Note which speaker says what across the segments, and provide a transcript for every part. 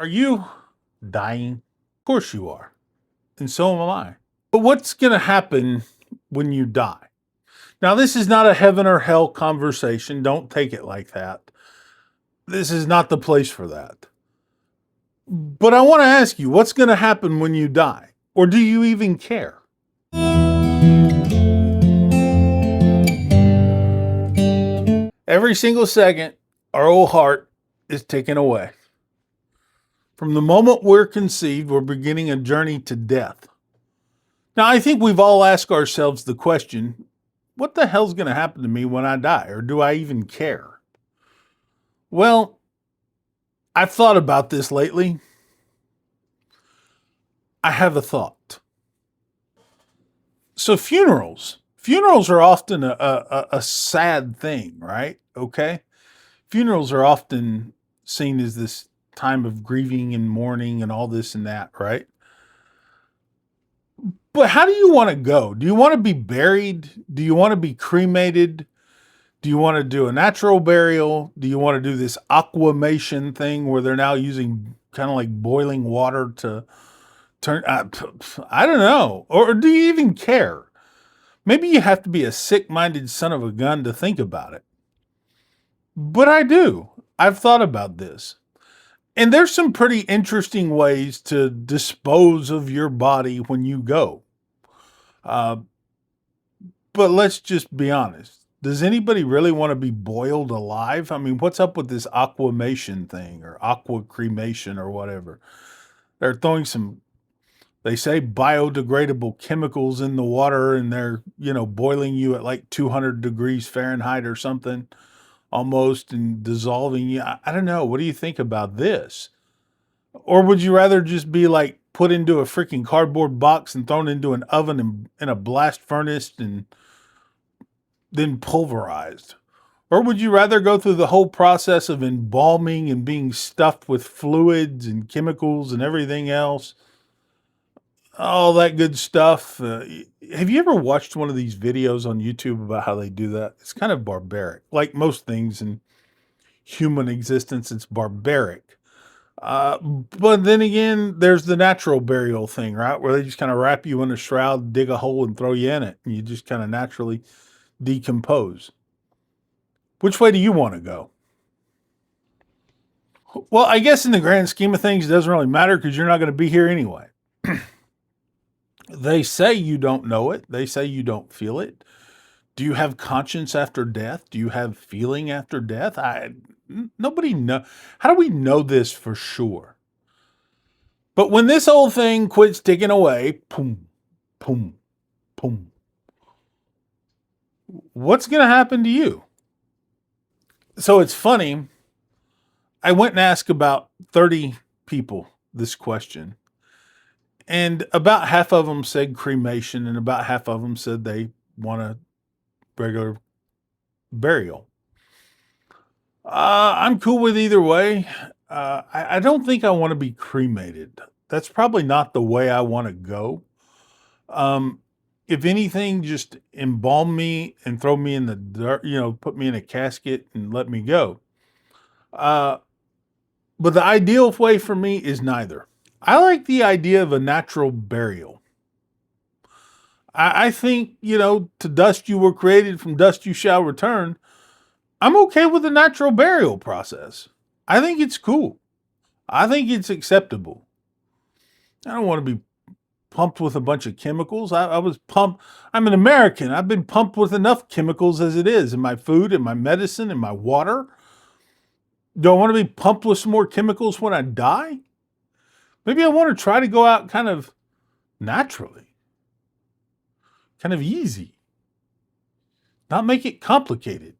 Speaker 1: Are you dying? Of course you are. And so am I. But what's going to happen when you die? Now, this is not a heaven or hell conversation. Don't take it like that. This is not the place for that. But I want to ask you, what's going to happen when you die? Or do you even care? Every single second, our old heart is taken away. From the moment we're conceived, we're beginning a journey to death. Now, I think we've all asked ourselves the question, what the hell's going to happen to me when I die? Or do I even care? Well, I've thought about this lately. I have a thought. So funerals are often a sad thing, right? Okay. Funerals are often seen as this time of grieving and mourning and all this and that, right? But how do you want to go? Do you want to be buried? Do you want to be cremated? Do you want to do a natural burial? Do you want to do this aquamation thing where they're now using kind of like boiling water to turn? I don't know. Or do you even care? Maybe you have to be a sick minded son of a gun to think about it. But I do. I've thought about this. And there's some pretty interesting ways to dispose of your body when you go. Uh, but let's just be honest. Does anybody really want to be boiled alive? I mean, what's up with this aquamation thing or aqua cremation or whatever? They're throwing some, they say, biodegradable chemicals in the water and they're, boiling you at like 200 degrees Fahrenheit or something almost and dissolving you. I don't know. What do you think about this? Or would you rather just be like put into a freaking cardboard box and thrown into an oven and in a blast furnace and then pulverized? Or would you rather go through the whole process of embalming and being stuffed with fluids and chemicals and everything else? All that good stuff. Have you ever watched one of these videos on YouTube about how they do that? It's kind of barbaric. Like most things in human existence, it's barbaric. But then again, there's the natural burial thing, right? Where they just kind of wrap you in a shroud, dig a hole, and throw you in it, and you just kind of naturally decompose. Which way do you want to go? Well, I guess in the grand scheme of things, it doesn't really matter because you're not going to be here anyway. They say you don't know it. They say you don't feel it. Do you have conscience after death? Do you have feeling after death? Nobody know. How do we know this for sure? But when this old thing quits ticking away, boom, boom, boom, what's going to happen to you? So it's funny. I went and asked about 30 people this question, and about half of them said cremation, and about half of them said they want a regular burial. I'm cool with either way. I don't think I want to be cremated. That's probably not the way I want to go. Um, if anything, just embalm me and throw me in the dirt, put me in a casket and let me go. Uh, but the ideal way for me is neither. I like the idea of a natural burial. I think, to dust you were created, from dust you shall return. I'm okay with the natural burial process. I think it's cool. I think it's acceptable. I don't want to be pumped with a bunch of chemicals. I was pumped. I'm an American. I've been pumped with enough chemicals as it is in my food, in my medicine, in my water. Do I want to be pumped with some more chemicals when I die? Maybe I want to try to go out kind of naturally, kind of easy, not make it complicated.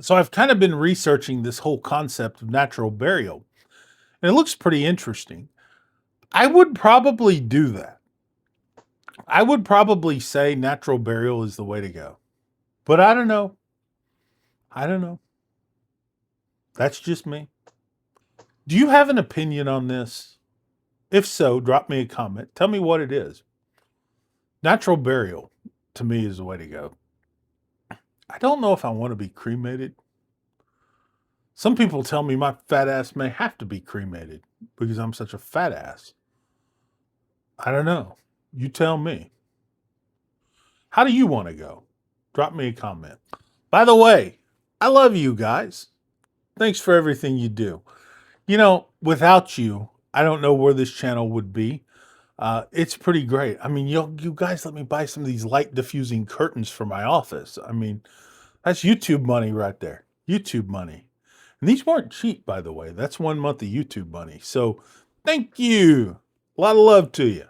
Speaker 1: So I've kind of been researching this whole concept of natural burial, and it looks pretty interesting. I would probably do that. I would probably say natural burial is the way to go. But I don't know. I don't know. That's just me. Do you have an opinion on this? If so, drop me a comment. Tell me what it is. Natural burial, to me, is the way to go. I don't know if I want to be cremated. Some people tell me my fat ass may have to be cremated because I'm such a fat ass. I don't know. You tell me. How do you want to go? Drop me a comment. By the way, I love you guys. Thanks for everything you do. You know, without you, I don't know where this channel would be. It's pretty great. I mean, you guys let me buy some of these light diffusing curtains for my office. I mean, that's YouTube money right there. YouTube money. And these weren't cheap, by the way. That's 1 month of YouTube money. So thank you. A lot of love to you.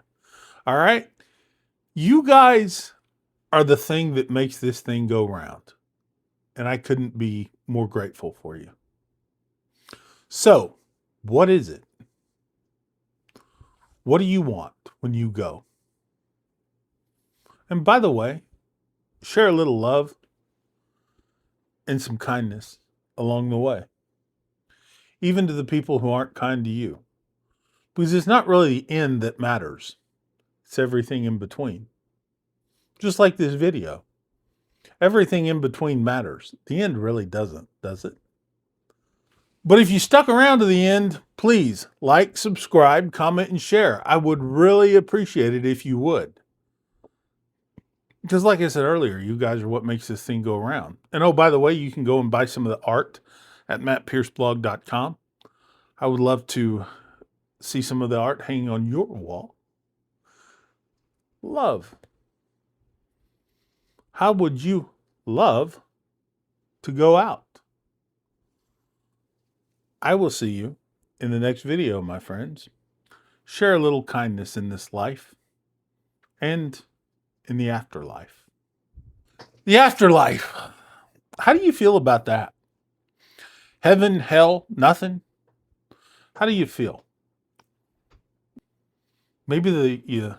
Speaker 1: All right. You guys are the thing that makes this thing go round. And I couldn't be more grateful for you. So, what is it? What do you want when you go? And by the way, share a little love and some kindness along the way, even to the people who aren't kind to you. Because it's not really the end that matters, it's everything in between. Just like this video. Everything in between matters. The end really doesn't, does it? But if you stuck around to the end, please like, subscribe, comment, and share. I would really appreciate it if you would. Because like I said earlier, you guys are what makes this thing go around. And oh, by the way, you can go and buy some of the art at mattpierceblog.com. I would love to see some of the art hanging on your wall. Love. How would you love to go out? I will see you in the next video, my friends. Share a little kindness in this life and in the afterlife. The afterlife. How do you feel about that? Heaven, hell, nothing? How do you feel? Maybe the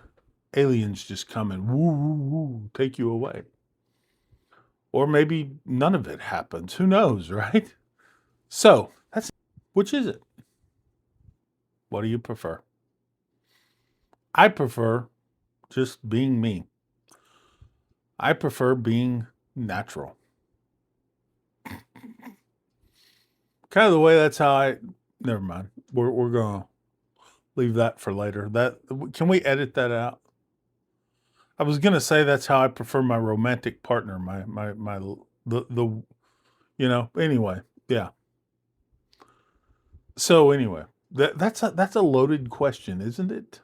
Speaker 1: aliens just come and woo, woo, woo, take you away. Or maybe none of it happens. Who knows, right? So, which is it? What do you prefer? I prefer just being me. I prefer being natural. Kind of the way that's how never mind. We're going to leave that for later. Can we edit that out? I was going to say that's how I prefer my romantic partner, anyway. Yeah. So anyway, that's a loaded question, isn't it?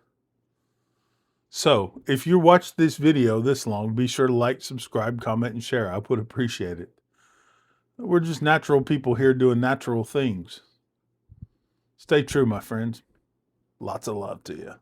Speaker 1: So if you watched this video this long, be sure to like, subscribe, comment, and share. I would appreciate it. We're just natural people here doing natural things. Stay true, my friends. Lots of love to you.